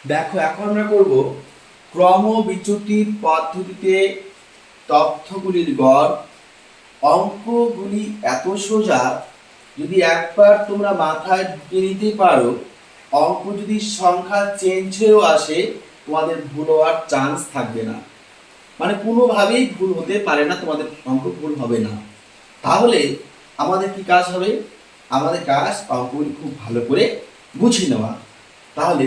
দেখো এখন আমরা করব ক্রমবিচ্যুতির পদ্ধতিতে তথ্যগুলির গড়। অঙ্কগুলি এত সোজা, যদি একবার তোমরা মাথায় ঢুকে নিতে পারো, অঙ্ক যদি সংখ্যা চেঞ্জ হয়েও আসে, তোমাদের ভুল হওয়ার চান্স থাকবে না। মানে কোনোভাবেই ভুল হতে পারে না, তোমাদের অঙ্ক ভুল হবে না। তাহলে আমাদের কি কাজ হবে? আমাদের কাজ অঙ্কগুলি খুব ভালো করে বুঝে নেওয়া। তাহলে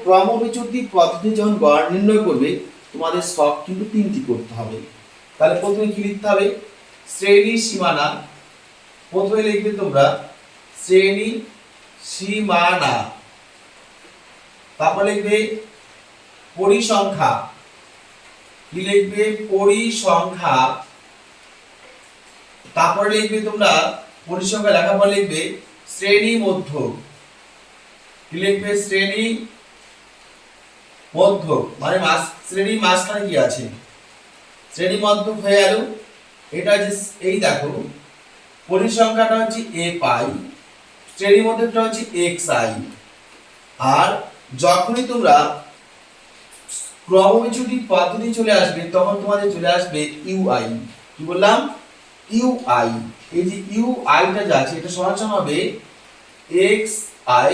ক্রমবিচ্যুতি পদ্ধতি যখন গড় নির্ণয় করবে, তোমাদের শখ কিন্তু তিনটি করতে হবে। তাহলে প্রথমে কি লিখতে হবে? শ্রেণী সীমানা। প্রথমে লিখবে তোমরা শ্রেণী সীমানা, তারপর লিখবে পরিসংখ্যা। কি লিখবে? পরিসংখ্যা। তারপরে লিখবে তোমরা পরিসংখ্যা লেখার পর লিখবে শ্রেণী মধ্য। কি লিখবে? শ্রেণী মধ্য, মানে শ্রেণীর মাঝখানে কি আছে? শ্রেণী মধ্য হয়ে গেল। এটা যে এই দেখো, পরিসংখ্যাটা হচ্ছে এ পাই, শ্রেণী মধ্যটা হচ্ছে এক্স আই। আর যখনই তোমরা ক্রমবিচ্যুতি পদ্ধতি চলে আসবে, তখন তোমাদের চলে আসবে ইউআই। কি বললাম? ইউআই। এই যে ইউআইটা যা আছে, এটা সমান সমান হবে x i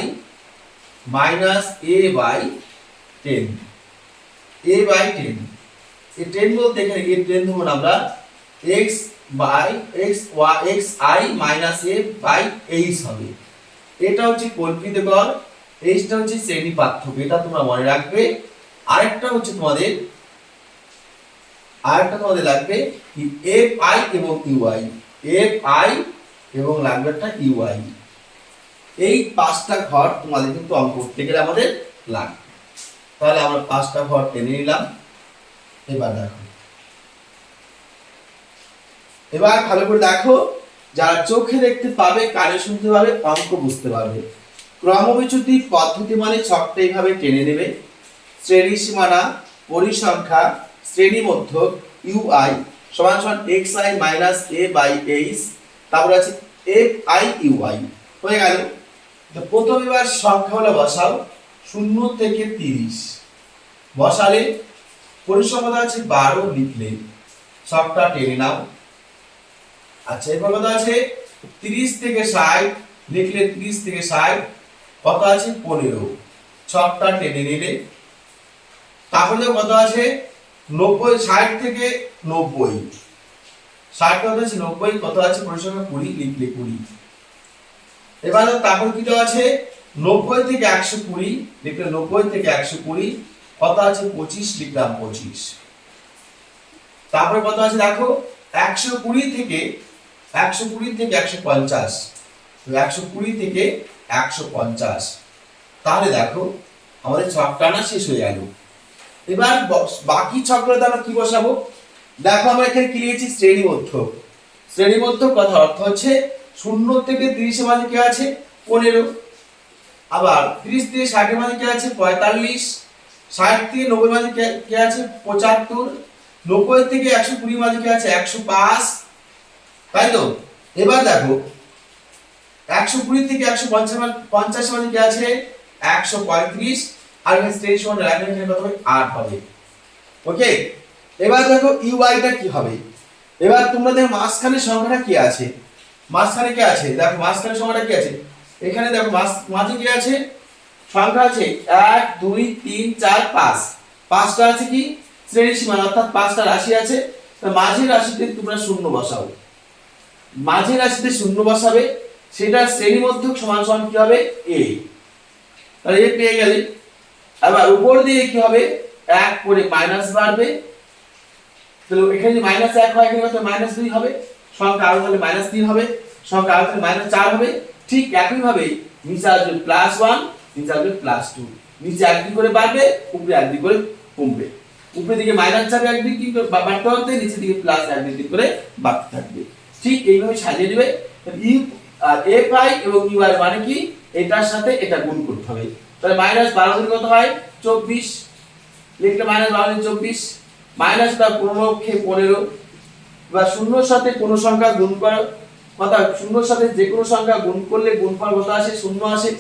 minus a by 10। A by 10, এই 10 বলতে এখানে এই 10 ধরুন আমরা x by x i minus a by h হবে। এটা হচ্ছে কল্পিত গড়, এইচটা হচ্ছে শ্রেণী পার্থক্য। এটা তোমরা মনে রাখবে। আরেকটা তোমাদের লাগবে কি? এফ আই এবং ইউআই। এফ আই এবং লাগবে একটা ইউআই। এই পাঁচটা ঘর তোমাদের কিন্তু অঙ্ক করতে গেলে আমাদের লাগবে। তাহলে আমরা পাঁচটা ঘর টেনে নিলাম। এবার দেখো, এবার ভালো করে দেখো, যারা চোখে দেখতে পাবে, কানে শুনতে পাবে, অঙ্ক বুঝতে পারবে। ক্রমবিচ্যুতি পদ্ধতি মানে ছকটা এইভাবে টেনে নেবে। শ্রেণী সীমানা, পরিসংখ্যা, শ্রেণী মধ্য, ইউআই সমান সমান x i minus a by h, তারপরে আছে এফ আই ইউআই। হয়ে গেল। তো প্রথম এবার সংখ্যাগুলো বসাও। 0 থেকে 30 বসালে পরিসংখ্যা আছে 12, লিখলে ছকটা টেনে নাও। আচ্ছা, এবার কত আছে? 30 থেকে 60, লিখলে 30 থেকে 60 কত আছে? 15, ছকটা টেনে নিলে। তাহলে কত আছে? 90, 60 থেকে 90, 60 কত আছে? 90, কত আছে? পরিসংখ্যা 20, লিখলে 20। এবার তারপর কি আছে? 90 থেকে 120, লিখলে 90 থেকে 120 কত আছে? 25, লিখলাম 25। তারপরে কত আছে দেখো? 120 থেকে 150, 120 থেকে 150। তাহলে দেখো আমাদের ছকটা না শেষ হয়ে গেল। এবার বাকি ছকগুলোতে আমরা কি বসাবো? দেখো আমরা এখানে কি লিখেছি? শ্রেণী মধ্য। শ্রেণী মধ্য কথা অর্থ হচ্ছে 0 থেকে 30 এর মাঝে কি আছে? 15। আবার 30 থেকে 60 এর মাঝে কি আছে? 45। 60 থেকে 90 এর মাঝে কি আছে? 75। 90 থেকে 120 এর মাঝে কি আছে? 105। তাই তো? এবার দেখো 120 থেকে 150 এর মাঝে কি আছে? 135। আর এখানে শ্রেণী সমান রাখলে এখানে কত হবে? 8 হবে। ওকে। এবার দেখো ইউআইটা কি হবে? এবার তোমরা দেখো মাঝখানে সংখ্যাটা কি আছে? মাঝখানে কি আছে? দেখো মাঝখানে সংখ্যাটা কি আছে? এখানে দেখো মাঝে কি আছে? সংখ্যা আছে 1 2 3 4 5। পাঁচটা আছে কি? শ্রেণী সীমানা, অর্থাৎ পাঁচটা রাশি আছে। তো মাঝের রাশিতে তোমরা শূন্য বসাও। মাঝের রাশিতে শূন্য বসাবে, সেটা শ্রেণী মধ্যক সমান সমান কি হবে? এ। তাহলে এ পেয়ে গেলে। আবার উপর দিয়ে কি হবে? 1 করে মাইনাস বাড়বে। তাহলে এখানে যদি -1 হয়, এখানে কত? -2 হবে। সংখ্যা আরো তাহলে -3 হবে। সংখ্যা আরো তাহলে -4 হবে। ঠিক একই ভাবে নিচে আসবে +1, নিচে আসবে +2। নিচে একদিক করে বাড়বে, উপরে একদিক করে কমবে। উপরের দিকে মাইনাস যাবে একদিক করে বাড়তে বাড়তে, নিচের দিকে প্লাস একদিক করে বাড়তে থাকবে। ঠিক এইভাবে সাজিয়ে দিবে। ইউ আর এফ আই এবং ইউ আই মানে কি? এটার সাথে এটা গুণ করতে হবে। তাহলে -12 গুণ কত হয়? 24। লিখলে -12 গুণ 24, মাইনাস তার 15 বা শূন্যর সাথে কোন সংখ্যা গুণ করা শূন্যর সাথে যে কোনো সংখ্যা গুণ করলে গুণফল কত আসে? 0 আসে।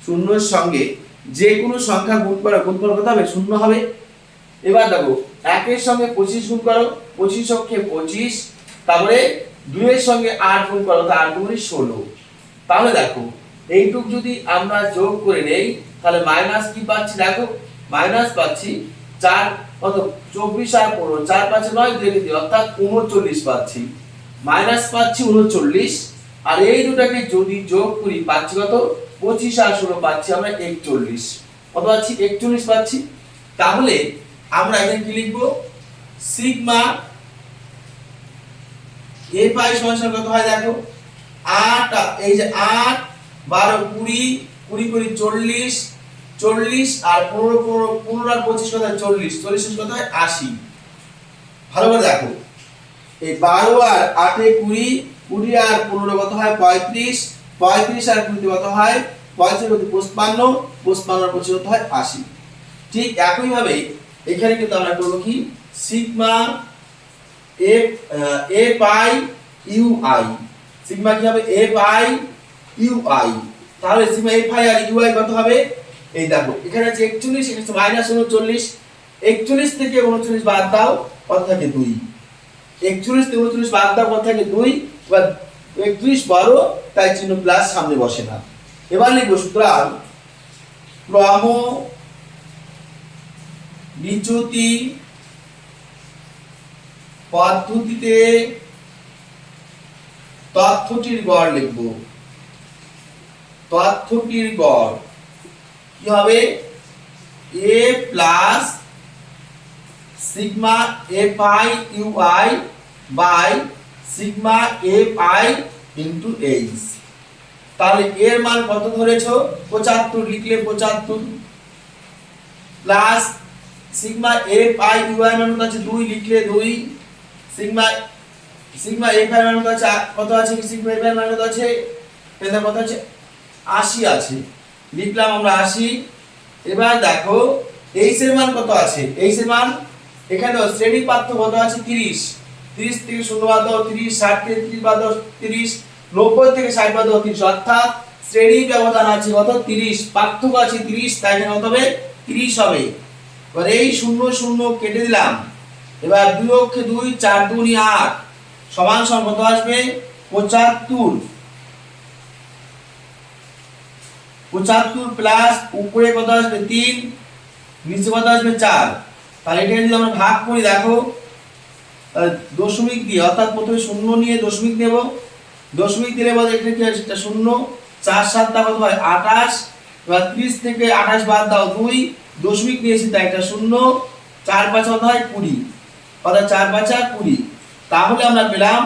শূন্যর সঙ্গে যে কোনো সংখ্যা গুণ করো কত হবে? 0 হবে। এবার দেখো 1 এর সঙ্গে 25 গুণ করো, 25 অক্ষে 25, তারপরে 2 এর সঙ্গে 8 গুণ করো, তো 8 গুণে 16। তাহলে দেখো এইটুক যদি আমরা যোগ করে নেই তাহলে মাইনাস কি পাচ্ছি? দেখো মাইনাস পাচ্ছি 4 কত 24 আর 15, 4 5 9 দেখে দিই, অর্থাৎ 39 পাচ্ছি, মাইনাস পাচ্ছি 39। আর এই দুটাকে যদি যোগ করি পাচ্ছি কত? 25 আর 16 পাচ্ছি আমরা 41। কত পাচ্ছি? 41 পাচ্ছি। তাহলে আমরা এখানে কি লিখবো? সিগমা এ পাই সমান কত হয়? দেখো 8, এই যে 8 12 20 20 20 40 40 আর 15 15 আর 25 কত হয়? 40 40 কত হয়? 80। ভালো করে দেখো, এই 12 আর 8 এ 20 20 আর 15 কত হয়? 35 35 আর 20 কত হয়? 35 কত? 55 55 আর 25 কত হয়? 80। ঠিক একই ভাবে এখানে কিন্তু আমরা করব কি? Sigma a pi u i, sigma কি হবে? A pi u i. তাহলে সিগমা এ পাই আর ইউ আই কত হবে? এই দেখো এখানে আছে 41, এখানে আছে মাইনাস 39। 41 থেকে 39 বাদ দাও, কত থাকে? 2। 41 থেকে 39 বাদ দাও, কত থাকে? 2। এবার 31 12, তাই চিহ্ন প্লাস সামনে বসে না। এবার লিখবো সুতরাং ক্রম বিচ্যুতি পদ্ধতিতে তথ্যটির গড় লিখব। তথ্যটির গড় কি হবে? a plus sigma a pi u i by sigma a pi into h. তাহলে এর মান কত ধরেছো? 75, লিখলে 75 plus sigma a pi u i মান কত আছে? 2, লিখলে 2 সিগমা সিগমা এ পাই মান কত আছে? কত আছে? সিগমা এ পাই মান কত আছে? এটা কত আছে? 80 আছে, লিখলাম আমরা 80। এবার দেখো এইচ এর মান কত আছে? এইচ এর মান এখানে শ্রেণী পার্থক্য কত আছে? 30 30 থেকে 0 বাদ দাও 30, 60 থেকে 30 বাদ দাও 30, 90 থেকে 60 বাদ দাও 30, অর্থাৎ শ্রেণী ব্যবধান আছে কত? 30, পার্থক্য আছে 30, তাই এখানে কত হবে? 30 হবে। এবার এই 0 0 কেটে দিলাম। এবার 2 অক্ষে 2, 4 2 8 সমান সমান কত আসবে? 75। 75 প্লাস উপরে কত আসবে? 3, নিচে কত আসবে? 4। তাহলে এটা যদি আমরা ভাগ করি, দেখো দশমিক দিয়ে, অর্থাৎ প্রথমে 0 নিয়ে দশমিক নেব, দশমিক দিলে বলে এখানে কি আসে? 0 4 7 টা কত হয়? 28। এবার 30 থেকে 28 বাদ দাও 2, দশমিক নিয়েছি তাই এটা 0, 4 5 কত হয়? 20, অর্থাৎ 4 5 20। তাহলে আমরা পেলাম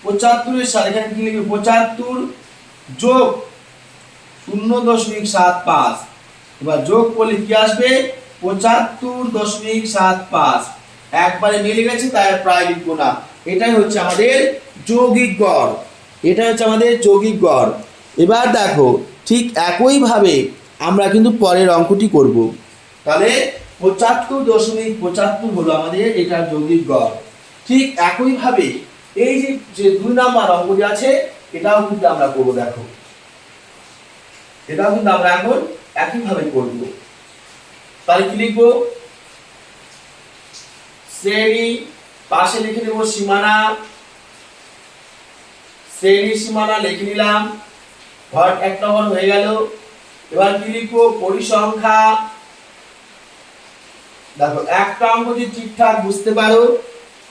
75 এর সাথে এখানে কি লিখব? 75 যোগ 0.75। এবার যোগ করলে কি আসবে? 75.75। একবারে মিলে গেছে, তাই প্রায় লিখবো না। এটাই হচ্ছে আমাদের যৌগিক গড়, এটা হচ্ছে আমাদের যৌগিক গড়। এবার দেখো ঠিক একই ভাবে আমরা কিন্তু পরের অঙ্কটি করব। তাহলে 75.75 হলো আমাদের এটা যৌগিক গড়। ঠিক একই ভাবে এই যে 2 নাম্বার অঙ্কটি আছে এটাও কিন্তু আমরা করব। দেখো এটাও কিন্তু আমরা এখন একই ভাবে করব। তাহলে কি লিখবো? শ্রেণী, পাশে লিখে দেব সীমানা, শ্রেণী সীমানা লিখে নিলাম, ঘর 1 নম্বর হয়ে গেল। এবার কি লিখবো? পরিসংখ্যা। দেখো একটা অঙ্ক যদি ঠিকঠাক বুঝতে পারো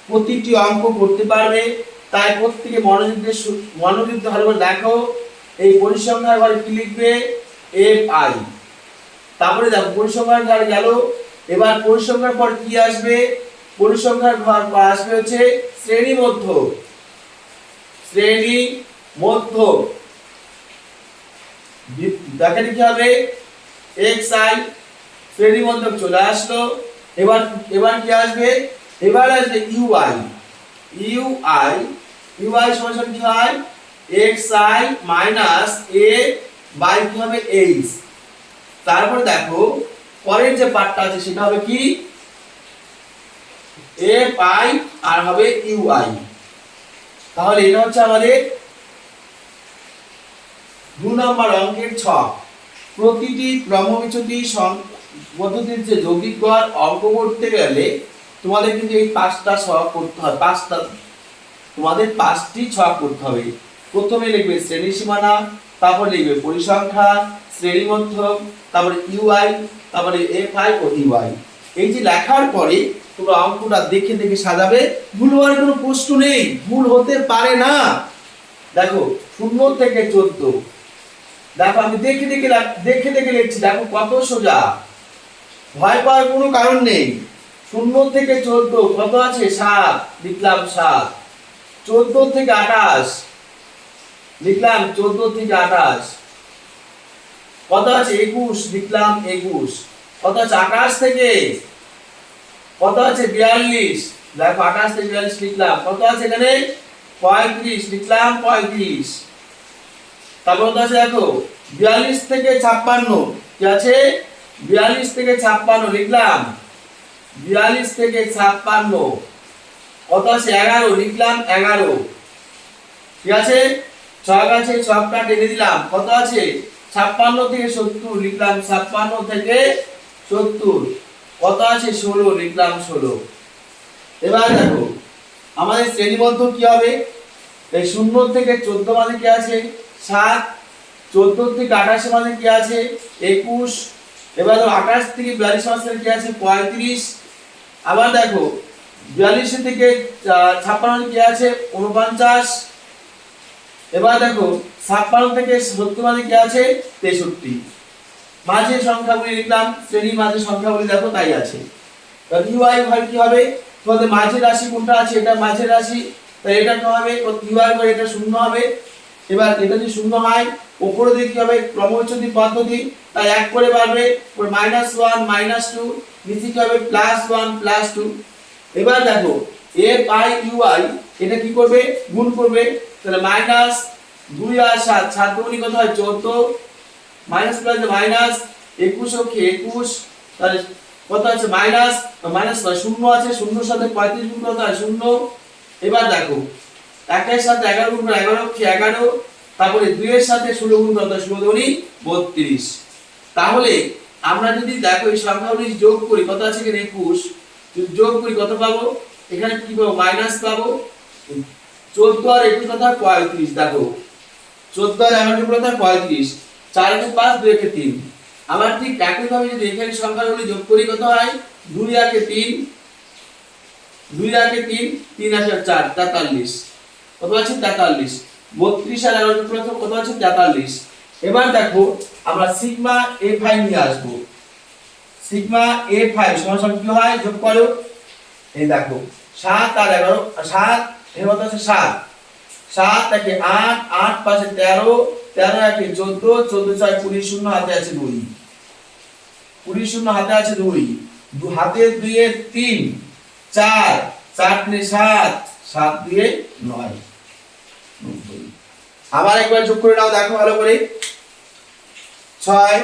প্রতিটি অঙ্ক করতে পারবে, তাই প্রত্যেকে মনোযোগ দিয়ে ভালো করে দেখো। এই পরিসংখ্যার ঘরে কি লিখবে? F I. তারপরে দেখো পরিসংখ্যার ঘরে গেল। এবার পরিসংখ্যার পর কি আসবে? পরিসংখ্যার ঘর আসবে হচ্ছে শ্রেণী মধ্য। শ্রেণী মধ্য দেখেন কি হবে? এক্স আই, শ্রেণী মধ্য চলে আসলো। এবার কি আসবে? এবার আসবে ইউ আই। ইউ আই সমান কি হয়? X i minus a by কি হবে? এইচ। তারপর দেখো পরের যে পার্টটা আছে সেটা হবে কি? এ পাই আর হবে ইউ আই। তাহলে এটা হচ্ছে আমাদের 2 নম্বর অঙ্কের ছক। প্রতিটি ক্রমবিচ্যুতি পদ্ধতির যে যৌগিক গড় অঙ্ক করতে গেলে তোমাদের কিন্তু এই 5টা ছক করতে হবে। তোমাদের 5টি ছক করতে হবে। প্রথমে লিখবে শ্রেণী সীমানা, তারপর লিখবে পরিসংখ্যা, শ্রেণী মধ্যক, তারপরে ইউআই, তারপরে এফআই ও ইউআই। এই যে লেখার পরে তোমরা অঙ্কটা দেখে দেখে সাজাবে, ভুল হওয়ার কোনো প্রশ্ন নেই, ভুল হতে পারে না। দেখো 0 থেকে 14, দেখো আমি দেখে দেখে লিখছি, দেখো কত সোজা, ভয় পাওয়ার কোনো কারণ নেই। 0 থেকে 14 কত আছে? 7, লিখলাম 7। 14 থেকে 28 লিখলাম 14 থেকে 28। কত আছে? 21, লিখলাম 21। কত আছে? 28 থেকে কত আছে? 42, দেখো 28 থেকে 42 লিখলাম। কত আছে এখানে? 35, লিখলাম 35। তারপর কত আছে? দেখো 42 থেকে 56 কি আছে? 42 থেকে 56 লিখলাম। 42 থেকে 56 কত আছে? 11, লিখলাম 11। ঠিক আছে, ছক আছে, ছকটা টেনে দিলাম। কত আছে? 56 থেকে 70 লিখলাম। 56 থেকে 70 কত আছে? 16, লিখলাম 16। এবার দেখো আমাদের শ্রেণীবদ্ধ কি হবে? এই 0 থেকে 14 মানে কি আছে? 7। 14 থেকে 28 মানে কি আছে? 21। এবার দেখো 28 থেকে 42 মানে কি আছে? 35। আবার দেখো 42 থেকে 56 মানে কি আছে? 49। এবার দেখো 56 থেকে 70 মানে কি আছে? 63। মাঝের সংখ্যাগুলি লিখলাম, শ্রেণীর মাঝের সংখ্যাগুলি দেখো তাই আছে। তাহলে ইউআই ভাগ কি হবে? তোমাদের মাঝের রাশি কোনটা আছে? এটা মাঝের রাশি, তাই এটা কি হবে? ইউআই ভাগ এটা 0 হবে। এবার এটা যদি 0 হয়, উপরে দিকে কি হবে? ক্রমবিচ্যুতি পদ্ধতি, তাই 1 করে বাড়বে, পরে -1 -2, নিচে কি হবে? +1 +2। এবার দেখো এফ আই ইউআই এটা কি করবে? গুণ করবে। তাহলে -2 আর 7, 7 দুগুণে কত হয়? 14, মাইনাস প্লাস মাইনাস 21 ও 21, তাহলে কত আছে? মাইনাস 0 আছে, 0 সাথে 35 গুণ কত হয়? 0। এবার দেখো 1 এর সাথে 11 গুণ 11 কি 11, তারপরে 2 এর সাথে 16 গুণ কত? 16 দুগুণে 32। তাহলে আমরা যদি দেখো এই সংখ্যাগুলি যোগ করি, কত আছে এখানে? 21, যদি যোগ করি কত পাবো? এখানে কি পাবো? মাইনাস পাবো। 14 আর 21 কত হয়? 35। দেখো 14 আর 11 কত হয়? 35। 4 × 5 2 × 3। আবার ঠিক একই ভাবে যদি এখানে সংখ্যাগুলি যোগ করি কত হয়? 2 আর 3, 2 আর 3, 3 আর 4 43। কত আছে? 43। 32 আর 11 কত আছে? 43। এবার দেখো আমরা সিগমা এফআই নিয়ে আসব। সিগমা এফআই সমান কি হয়? যোগ করো, এই দেখো 7 আর 11, 7 এর মত আছে 7, 7 থেকে 8, 8 পাশে 13, 13 একে 14, 14 6 20, 0 হাতে আছে 2, 20 0 হাতে আছে 2, হাতে 2 এ 3, 4, 4 3 7, 7 2 9, 90। আবার একবার যোগ করে নাও, দেখো ভালো করে। 6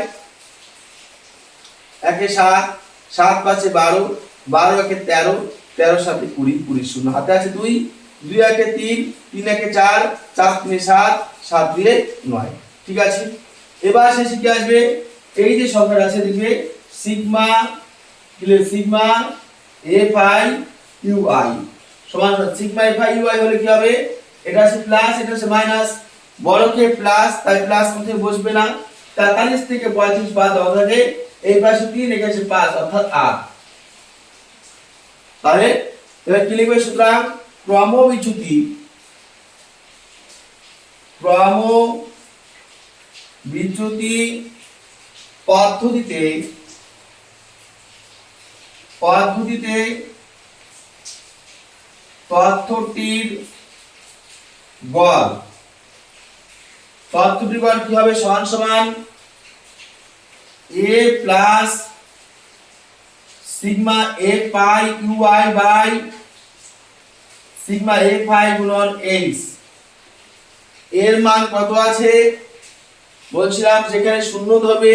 একে 7, 7 পাশে 12, 12 একে 13, 13 7 20, 20 0 হাতে আছে 2, 2 একে 3, 3 একে 4, 4 3 7, 7 2 9। ঠিক আছে, এবার শেষে কি আসবে? এই যে সংখ্যাটা আছে দেখবে sigma sigma F I U I সমান sigma F I U I হলে কি হবে? এটা আছে প্লাস, এটা আছে মাইনাস। বড়কে প্লাস, তাই প্লাস কোথায় বসবে না। 43 থেকে 35 বাদ দেওয়া থাকে, এই পাশে 3 এই পাশে 5 অর্থাৎ 8। তাহলে এবার কি লিখবে? সুতরাং ক্রমবিচ্যুতি পদ্ধতিতে তথ্যটির গড় কি হবে? সমান সমান a plus sigma F I U i by sigma F i গুণন এইচ। এর মান কত আছে? বলছিলাম যেখানে শূন্য ধরবে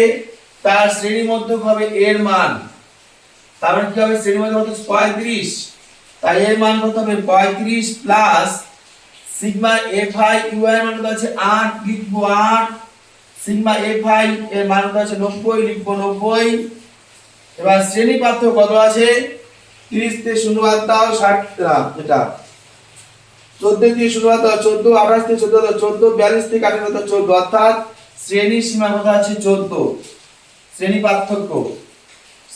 তার শ্রেণী মধ্যক হবে এর মান। তারপর কি হবে? শ্রেণী মধ্যক হচ্ছে 35, তাই এর মান কত হবে? 35 plus sigma F I U i মান কত আছে? 8, লিখবো 8 সিগমা fi এর মান কত আছে 90, লিখবো 90। এবার শ্রেণী পার্থক্য কত আছে 30 তে 0 বাদ দাও 60 এটা 14 দিয়ে 0 বাদ দাও 14, 28 থেকে 14 দাও 14, 42 থেকে 18 দাও 14, অর্থাৎ শ্রেণীর সীমা কত আছে 14। শ্রেণী পার্থক্য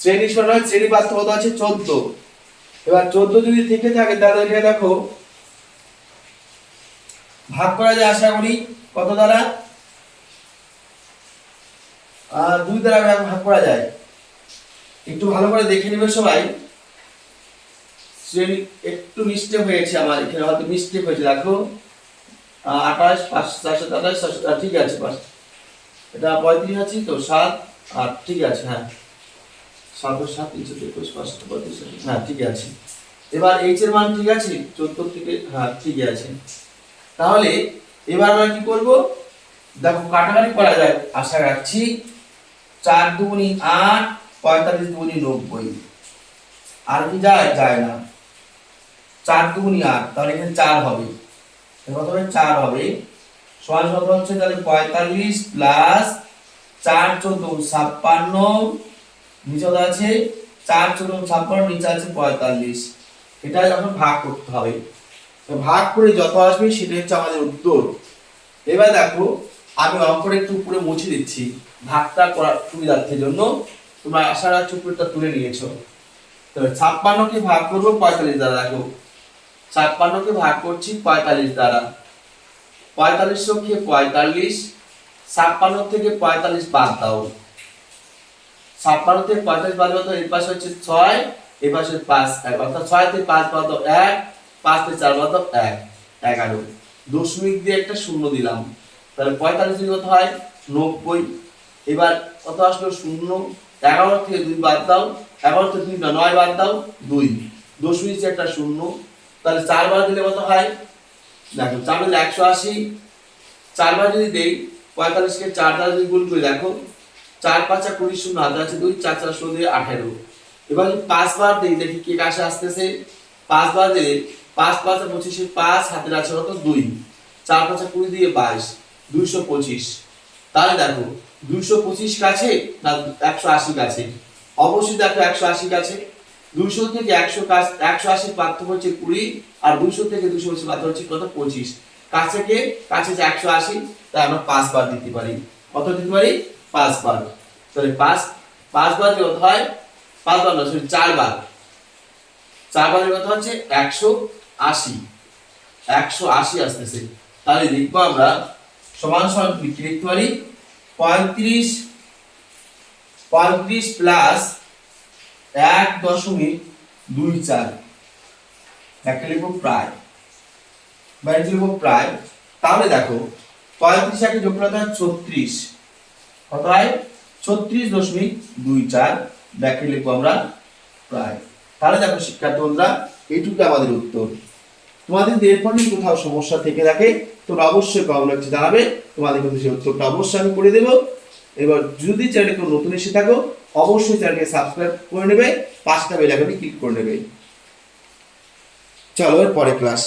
শ্রেণী সীমা নয়, শ্রেণী পার্থক্য কত আছে 14। এবার 14 যদি থেকে থাকে তাহলে এটা দেখো ভাগ করা যায় আশা করি কত দ্বারা 2 দ্বারা ভাগ করা যায়। একটু ভালো করে দেখে নেবে সবাই। শ্রেণী একটু মিস্টেক হয়েছে আমার এখানে, হয়তো মিস্টেক হয়েছে দেখো 28 5 427 ঠিক আছে 5 এটা 35 আছে তো 7 8 ঠিক আছে হ্যাঁ 7 ও 7 321 5 35 হ্যাঁ ঠিক আছে। এবার h এর মান ঠিক আছে 14 থেকে হ্যাঁ ঠিক আছে। তাহলে এবার আমরা কি করব দেখো কাটাকাটি করা যায় আশা রাখছি। 4 দুগুনি 8, 45 দুগুনি 90, আর কি যায় না। 4 দুগুনি 8, তাহলে এখানে 4 হবে, কত হবে 4 হবে সমান কত হচ্ছে তাহলে 45 প্লাস 4 14 56, নিচে আছে 4 14 56, নিচে আছে 45। এটা যখন ভাগ করতে হবে, ভাগ করে যত আসবে সেটা হচ্ছে আমাদের উত্তর। এবার দেখো আমি অঙ্কটা একটু উপরে মুছে দিচ্ছি ভাগটা করার সুবিধার্থের জন্য, তোমরা আশা রাখছি উপরেটা তুলে নিয়েছো। তাহলে 56 কে ভাগ করব 45 দ্বারা, দেখো 56 কে ভাগ করছি 45 দ্বারা, 45 লক্ষে 45, 56 থেকে 45 বাদ দাও, 56 থেকে 45 বাদ দাও, এর পাশে হচ্ছে 6, এর পাশে 5 অর্থাৎ 6 থেকে 5 বাদ দাও 1, 5 থেকে 4 বাদ দাও 1, 11 দশমিক দিয়ে একটা শূন্য দিলাম, তাহলে 45 থেকে কত হয় 90। এবার কত আসলো 0, 11 থেকে 2 বাদ দাও, 11 থেকে 2 না 9 বাদ দাও 2, দশমিক দিয়ে একটা শূন্য, তাহলে 4 বার দিলে কত হয় দেখো 4 দিলে 180, 4 বার যদি দেই 45 কে 4 দ্বারা যদি গুণ করি দেখো 4 5 20 শূন্য হাতে আছে 2, 4 4 16 দিয়ে 18। এবার 5 বার দেই দেখি কি কাছে আসতেছে, 5 বার দিলে 5 5 25 5 হাতে আছে কত 2, 4 5 20 দিয়ে 22 225। তাহলে দেখো 225 কাছে না 180 কাছে, অবশ্যই দেখো 180 কাছে। 200 থেকে 180 পার্থক্য হচ্ছে 20, আর 200 থেকে 220 পার্থক্য হচ্ছে কত 25। কাছে কে কাছে যে 180, তাই আমরা 5 বার দিতে পারি। কত দিতে পারি 5 বার। তাহলে 5 বার কত হয় 5 বার না সরি 4 বার, 4 বারের কত হচ্ছে 180 আসতেছে। তাহলে লিখবো আমরা সমান সমান কি লিখতে পারি 35 প্লাস 1.24, একটা লিখবো প্রায়, বাইরে লিখবো প্রায়। তাহলে দেখো 35 একে যোগ করলে হয় 36, কত হয় 36.24, ব্র্যাকেট লিখবো আমরা প্রায়। তাহলে দেখো শিক্ষার্থী বন্ধুরা এইটুকু আমাদের উত্তর। তোমাদের এরপর যদি কোথাও সমস্যা থেকে থাকে তোমরা অবশ্যই কমেন্ট বক্সে জানাবে, তোমাদের কিন্তু সেই উত্তরটা অবশ্যই আমি করে দেবো। এবার যদি চ্যানেলে কোনো নতুন এসে থাকো অবশ্যই চ্যানেলকে সাবস্ক্রাইব করে নেবে, পাঁচটা বেল আইকনে ক্লিক করে নেবে। চলো এর পরে ক্লাস।